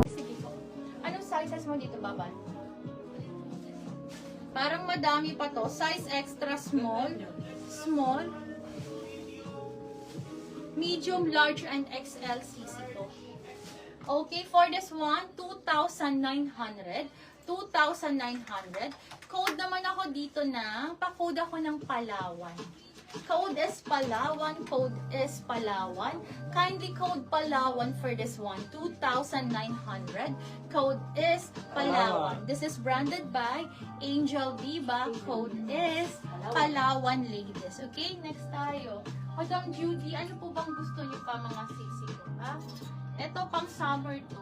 Sige po. Anong sizes mo dito, Baban? Parang madami pa to. Size extra small, small, medium, large, and XL CC po. Okay, for this one, 2,900. 2,900. Code naman ako dito na, pa-code ako ng Palawan. Code is Palawan, code is Palawan. Kindly code Palawan for this one, 2,900. Code is Palawan. This is branded by Angel Viva. Code is Palawan Ladies. Okay, next tayo. Madam Judy, ano po bang gusto niyo pa mga sisi ko? Ha? Ito pang summer to.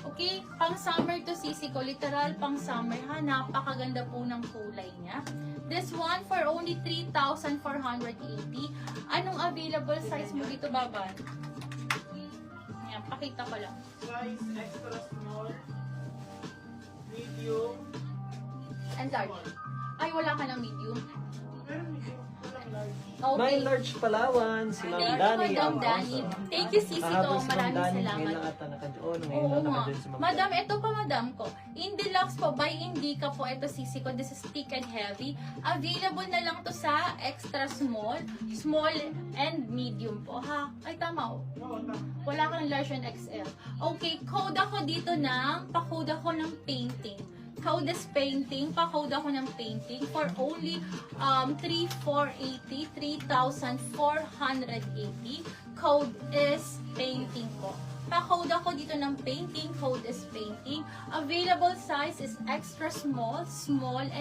Okay, pang summer to sisi ko. Literal pang summer ha. Napakaganda po ng kulay niya. This one for only 3,480. Anong available size mo dito, Baban? Ayan, pakita ko lang. Size extra small, medium, And large. Ay, wala ka ng medium. pero medium, walang large. Okay. May large Palawan, si Ma'am Thank you, Dani. Madam Dani. Thank you, Sisi ko. Kahapon si Ma'am Maraming Dani, salamat. ngayon lang ata naka-on. Ngayon Oo lang nga. naka-on si Ma'am Madam, Dani. ito pa madam ko. In deluxe po, by Indica po, ito sisi ko. This is thick and heavy. Available na lang to sa extra small, small and medium po, ha? Ay, tama. Oo, tama. Wala kang large and XL. Okay, code ako dito ng, pa-code ako ng painting. Code is painting, pa-code ako ng painting for only 3,480, 3,480. Code is painting po. Pa-code ako dito ng painting, code is painting. Available size is extra small, small, and